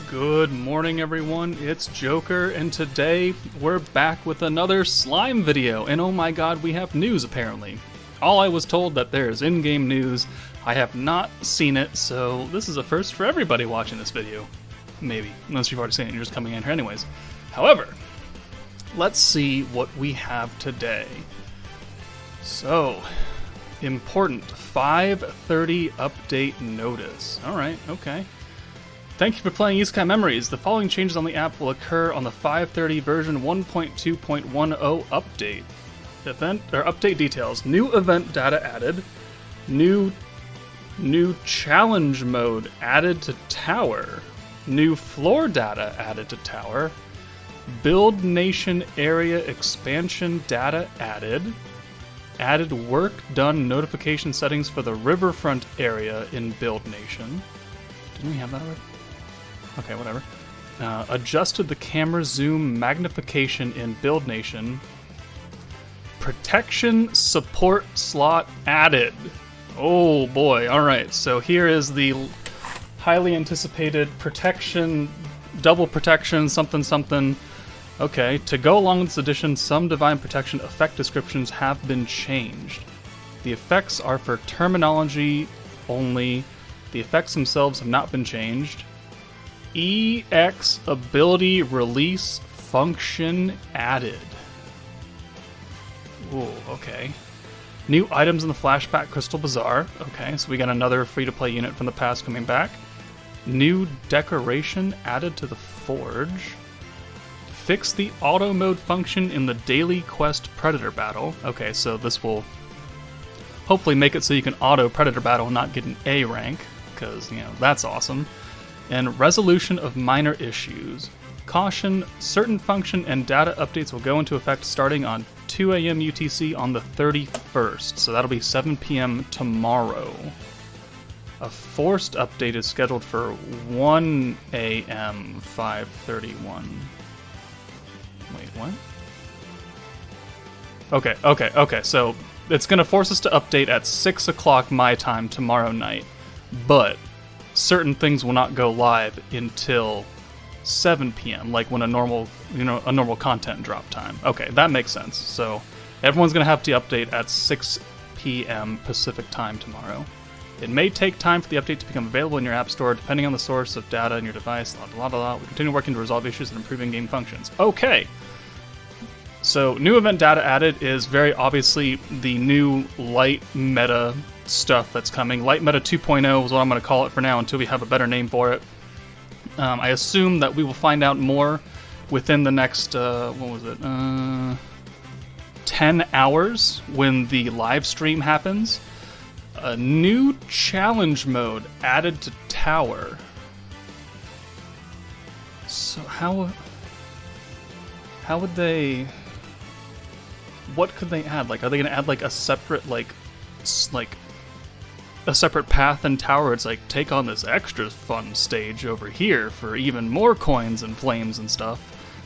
Good morning, everyone. It's Joker, and today we're back with another slime video. And oh my god, we have news apparently. All I was told that there's in-game news. I have not seen it, so this is a first for everybody watching this video. Maybe, unless you've already seen it and you're just coming in here anyways. However, let's see what we have today. So, important 5:30 update notice. Alright, okay. Thank you for playing Isekai Memories. The following changes on the app will occur on the 5:30 version 1.2.10 update. Event or update details. New event data added. New challenge mode added to tower. New floor data added to tower. Build Nation area expansion data added. Added work done notification settings for the riverfront area in Build Nation. Didn't we have that already? Okay, whatever. Adjusted the camera zoom magnification in Build Nation. Protection support slot added. Oh boy, alright, so here is the highly anticipated protection, double protection, something something. Okay, to go along with this addition, some Divine Protection effect descriptions have been changed. The effects are for terminology only. The effects themselves have not been changed. EX ability release function added. Ooh, okay. New items in the flashback Crystal Bazaar. Okay, so we got another free-to-play unit from the past coming back. New decoration added to the forge. Fix the auto mode function in the daily quest predator battle. Okay, so this will hopefully make it so you can auto predator battle and not get an A rank, because, you know, that's awesome. And resolution of minor issues. Caution, certain function and data updates will go into effect starting on 2 a.m. UTC on the 31st, so that'll be 7 p.m. tomorrow. A forced update is scheduled for 1 a.m. 5:31. Wait, what? Okay, so it's going to force us to update at 6 o'clock my time tomorrow night, but certain things will not go live until 7 p.m., like when a normal content drop time. Okay, that makes sense. So everyone's going to have to update at 6 p.m. Pacific time tomorrow. It may take time for the update to become available in your app store, depending on the source of data in your device, blah, blah, blah, blah. We continue working to resolve issues and improving game functions. Okay. So, new event data added is very obviously the new light meta stuff that's coming. Light meta 2.0 is what I'm going to call it for now until we have a better name for it. I assume that we will find out more within the next, 10 hours when the live stream happens. A new challenge mode added to tower. So how would they... What could they add? Like, are they going to add like a separate a separate path and tower? It's like, take on this extra fun stage over here for even more coins and flames and stuff.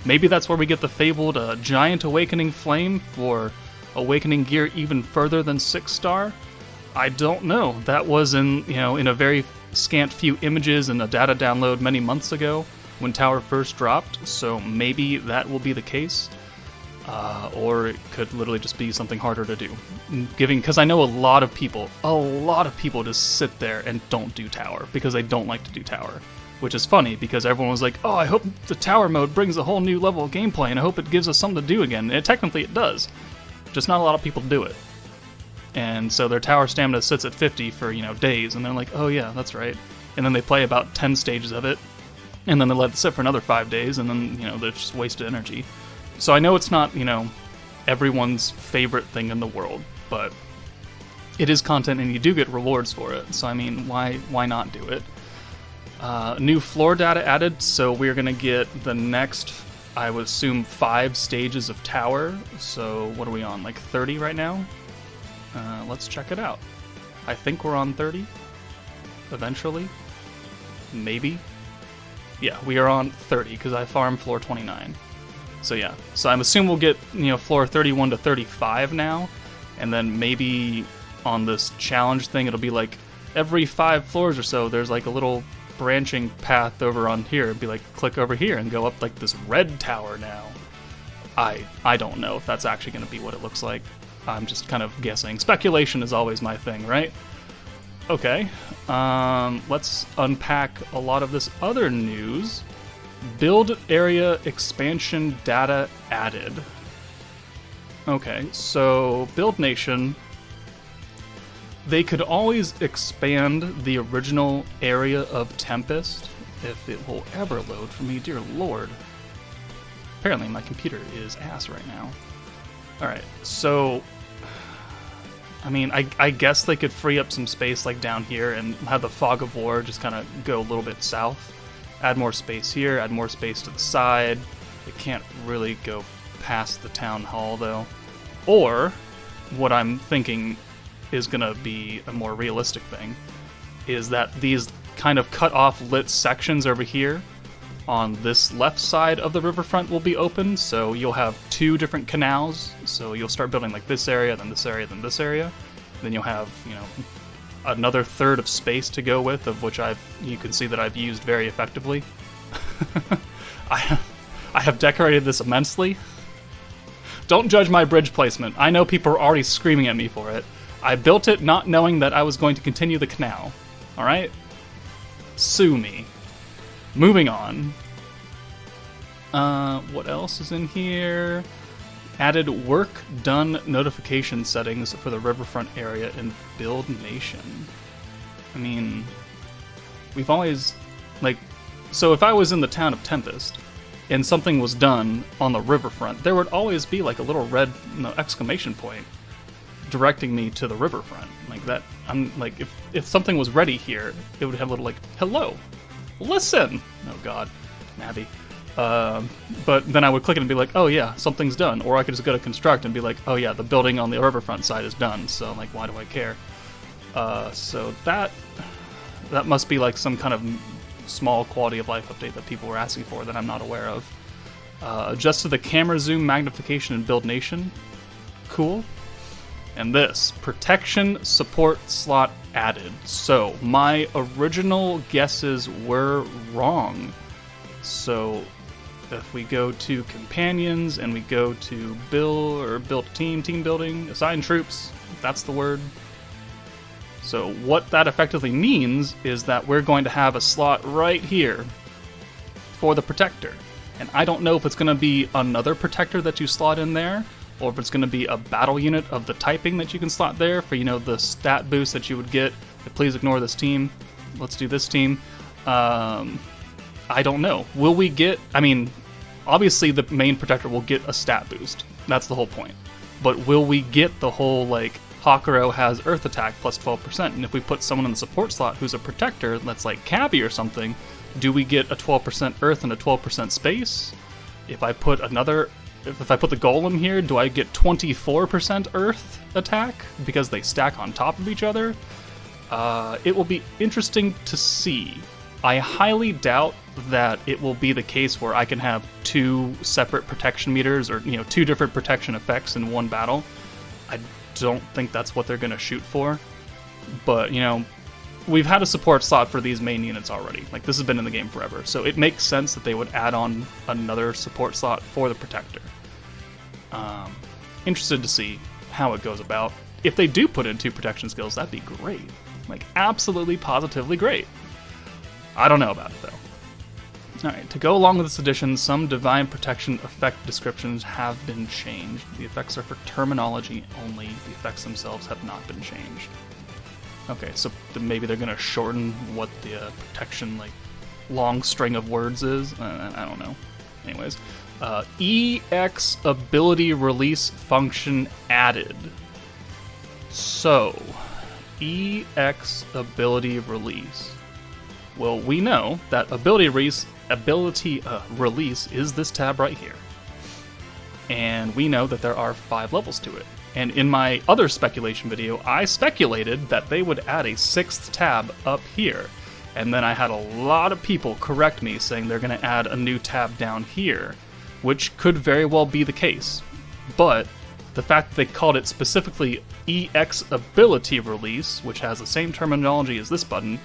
Maybe that's where we get the fabled giant awakening flame for awakening gear even further than 6-star. I don't know. That was in a very scant few images in a data download many months ago when Tower first dropped, so maybe that will be the case. Or it could literally just be something harder to do. Because I know a lot of people just sit there and don't do Tower because they don't like to do Tower. Which is funny because everyone was like, oh, I hope the Tower mode brings a whole new level of gameplay and I hope it gives us something to do again. And technically it does. Just not a lot of people do it. And so their tower stamina sits at 50 for, days, and they're like, oh yeah, that's right. And then they play about 10 stages of it, and then they let it sit for another 5 days, and then, they're just wasted energy. So I know it's not, everyone's favorite thing in the world, but it is content and you do get rewards for it. So I mean, why not do it? New floor data added, so we're going to get the next, I would assume, 5 stages of tower. So what are we on, like 30 right now? Let's check it out. I think we're on 30. Eventually. Maybe. Yeah, we are on 30 because I farmed floor 29. So yeah. So I'm assuming we'll get, floor 31 to 35 now. And then maybe on this challenge thing, it'll be like every 5 floors or so, there's like a little branching path over on here and be like, click over here and go up like this red tower now. I don't know if that's actually going to be what it looks like. I'm just kind of guessing. Speculation is always my thing, right? Okay, let's unpack a lot of this other news. Build area expansion data added. Okay, so Build Nation, they could always expand the original area of Tempest, if it will ever load for me, dear lord. Apparently my computer is ass right now. Alright, so I mean, I guess they could free up some space like down here and have the Fog of War just kind of go a little bit south. Add more space here, add more space to the side. It can't really go past the town hall though. Or, what I'm thinking is gonna be a more realistic thing, is that these kind of cut off lit sections over here on this left side of the riverfront will be open, so you'll have two different canals, so you'll start building like this area, then this area, then this area. Then you'll have, you know, another third of space to go with, of which you can see that I've used very effectively. I have decorated this immensely. Don't judge my bridge placement. I know people are already screaming at me for it. I built it not knowing that I was going to continue the canal. Alright? Sue me. Moving on. What else is in here? Added work done notification settings for the riverfront area in Build Nation. I mean, we've always, like, so if I was in the town of Tempest and something was done on the riverfront, there would always be like a little red exclamation point directing me to the riverfront. Like that, I'm like, if something was ready here, it would have a little like, hello, listen. Oh god, Nabby. But then I would click it and be like, oh yeah, something's done. Or I could just go to construct and be like, oh yeah, the building on the riverfront side is done, so like, why do I care? So that must be like some kind of small quality of life update that people were asking for that I'm not aware of. Adjusted the camera zoom magnification in Build Nation. Cool. And this, protection support slot added. So my original guesses were wrong. So if we go to companions and we go to build team building, assign troops, that's the word. So what that effectively means is that we're going to have a slot right here for the protector. And I don't know if it's going to be another protector that you slot in there, or if it's going to be a battle unit of the typing that you can slot there for, you know, the stat boost that you would get. Please ignore this team. Let's do this team. I don't know. Will we get... I mean, obviously the main protector will get a stat boost. That's the whole point. But will we get the whole, like, Hakuro has Earth Attack plus 12%, and if we put someone in the support slot who's a protector, that's like Cabby or something, do we get a 12% Earth and a 12% space? If I put the Golem here, do I get 24% Earth attack because they stack on top of each other? It will be interesting to see. I highly doubt that it will be the case where I can have two separate protection meters or, you know, two different protection effects in one battle. I don't think that's what they're going to shoot for. But, you know, we've had a support slot for these main units already. Like, this has been in the game forever. So it makes sense that they would add on another support slot for the protector. Interested to see how it goes about. If they do put in two protection skills, that'd be great. Like, absolutely, positively great. I don't know about it, though. Alright, to go along with this edition, some Divine Protection effect descriptions have been changed. The effects are for terminology only. The effects themselves have not been changed. Okay, so maybe they're going to shorten what the protection, like, long string of words is? I don't know. Anyways. EX ability release function added. So, EX ability release. Well, we know that ability release is this tab right here. And we know that there are 5 levels to it. And in my other speculation video, I speculated that they would add a 6th tab up here. And then I had a lot of people correct me saying they're going to add a new tab down here, which could very well be the case. But the fact that they called it specifically EX Ability Release, which has the same terminology as this button,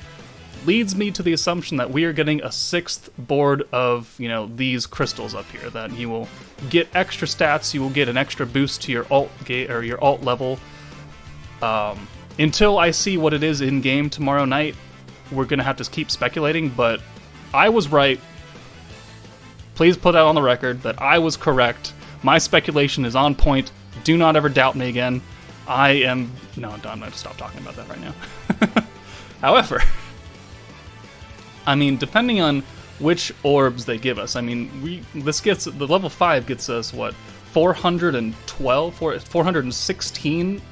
leads me to the assumption that we are getting a 6th board of, you know, these crystals up here, that you will get extra stats, you will get an extra boost to your alt or your alt level. Until I see what it is in game tomorrow night, we're gonna have to keep speculating, but I was right. Please put that on the record that I was correct. My speculation is on point. Do not ever doubt me again. No, I'm going to stop talking about that right now. However, I mean, depending on which orbs they give us, I mean, the level 5 gets us, what, 416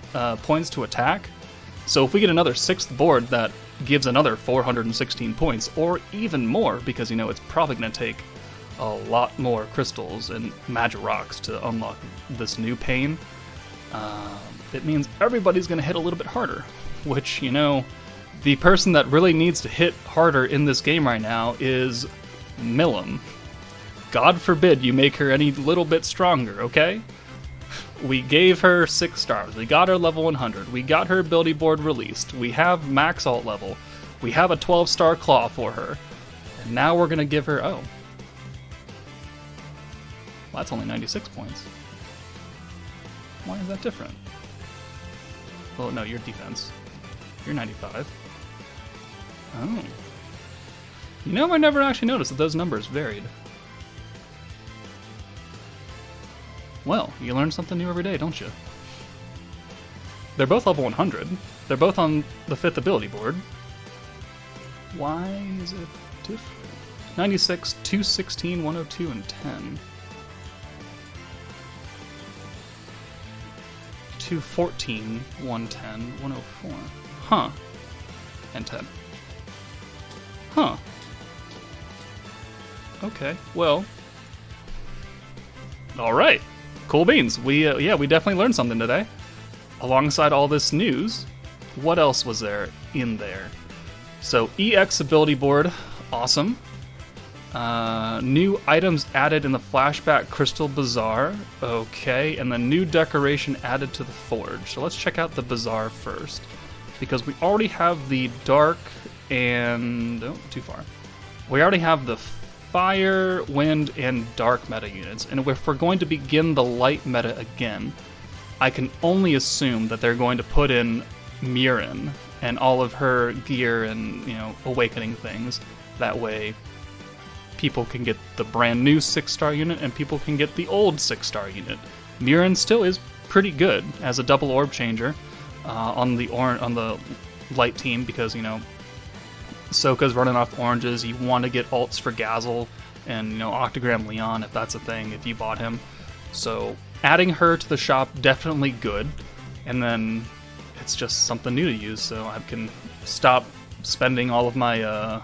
points to attack? So if we get another 6th board that gives another 416 points, or even more, because, you know, it's probably going to take a lot more crystals and magic rocks to unlock this new pane, it means everybody's going to hit a little bit harder, which, you know, the person that really needs to hit harder in this game right now is Milim. God forbid you make her any little bit stronger, okay? We gave her 6 stars. We got her level 100. We got her ability board released. We have max alt level. We have a 12-star claw for her. And now we're going to give her... Oh. Well, that's only 96 points. Why is that different? Well, no, your defense. You're 95. Oh. You know, I never actually noticed that those numbers varied. Well, you learn something new every day, don't you? They're both level 100. They're both on the 5th ability board. Why is it different? 96, 216, 102, and 10. 214, 110, 104. Huh. And 10. Huh. Okay, well. Alright. Cool beans. We definitely learned something today. Alongside all this news, what else was there in there? So, EX ability board, awesome. New items added in the Flashback Crystal Bazaar, okay, and the new decoration added to the Forge. So let's check out the Bazaar first, because we already have the dark and... oh, too far. We already have the fire, wind, and dark meta units, and if we're going to begin the light meta again, I can only assume that they're going to put in Murin and all of her gear and, you know, awakening things. That way people can get the brand new 6-star unit and people can get the old 6-star unit. Murin still is pretty good as a double orb changer on the light team, because, you know, Sokka's running off oranges. You want to get alts for Gazel and, you know, Octogram Leon, if that's a thing, if you bought him. So adding her to the shop, definitely good. And then it's just something new to use, so I can stop spending all of my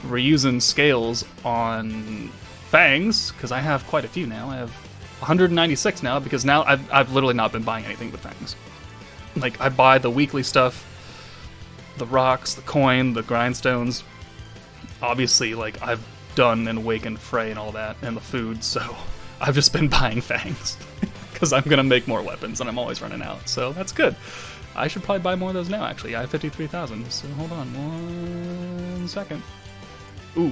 reusing scales on fangs, because I have quite a few now. I have 196 now, because now I've literally not been buying anything with fangs. Like, I buy the weekly stuff, the rocks, the coin, the grindstones. Obviously, like, I've done and awakened Frey and all that, and the food, so I've just been buying fangs. Because I'm gonna make more weapons, and I'm always running out, so that's good. I should probably buy more of those now, actually. I have 53,000, so hold on 1 second. Ooh,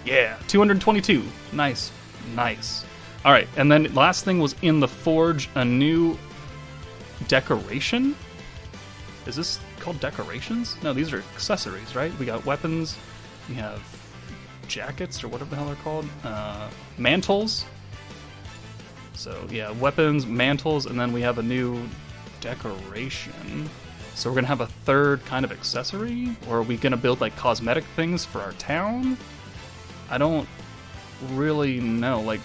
yeah, 222. Nice, nice. All right, and then last thing was in the Forge, a new decoration? Is this called decorations? No, these are accessories, right? We got weapons, we have jackets, or whatever the hell they're called, mantles. So yeah, weapons, mantles, and then we have a new decoration. So we're gonna have a third kind of accessory? Or are we gonna build like cosmetic things for our town? I don't really know. Like,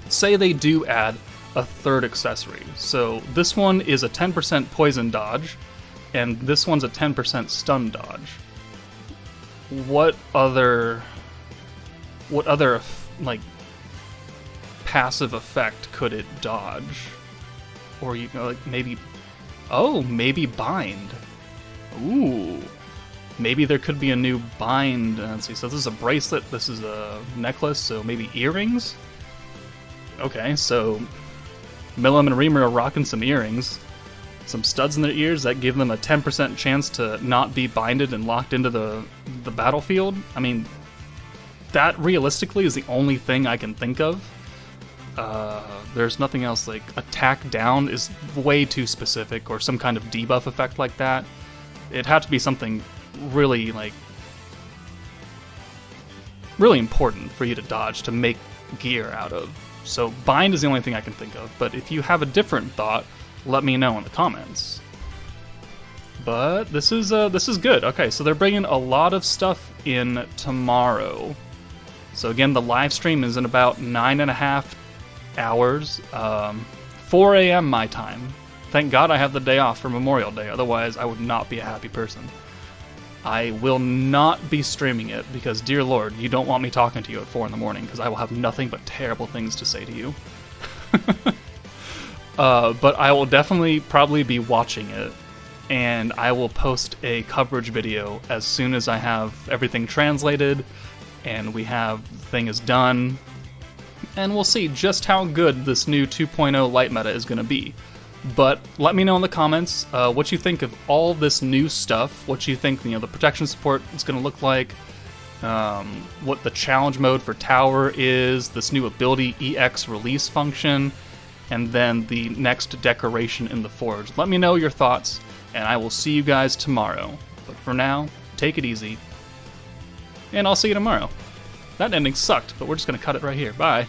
say they do add a third accessory. So this one is a 10% poison dodge, and this one's a 10% stun dodge. What other like passive effect could it dodge? Or you know, like maybe, oh, maybe bind. Ooh, maybe there could be a new bind. Let's see. So this is a bracelet. This is a necklace. So maybe earrings. Okay, so Milim and Reamer are rocking some earrings. some studs in their ears that give them a 10% chance to not be binded and locked into the battlefield. I mean, that realistically is the only thing I can think of. There's nothing else. Like, attack down is way too specific, or some kind of debuff effect like that. It had to be something really, like, really important for you to dodge, to make gear out of. So bind is the only thing I can think of, but if you have a different thought, let me know in the comments. But this is good. Okay, so they're bringing a lot of stuff in tomorrow. So again, the live stream is in about 9.5 hours, 4 a.m. my time. Thank God I have the day off for Memorial Day, otherwise I would not be a happy person. I will not be streaming it because, dear Lord, you don't want me talking to you at 4 in the morning because I will have nothing but terrible things to say to you. But I will definitely probably be watching it, and I will post a coverage video as soon as I have everything translated and the thing is done, and we'll see just how good this new 2.0 light meta is going to be. But let me know in the comments what you think of all this new stuff, what you think the protection support is going to look like, what the challenge mode for tower is, this new ability EX release function, and then the next decoration in the forge. Let me know your thoughts, and I will see you guys tomorrow. But for now, take it easy, and I'll see you tomorrow. That ending sucked, but we're just going to cut it right here. Bye.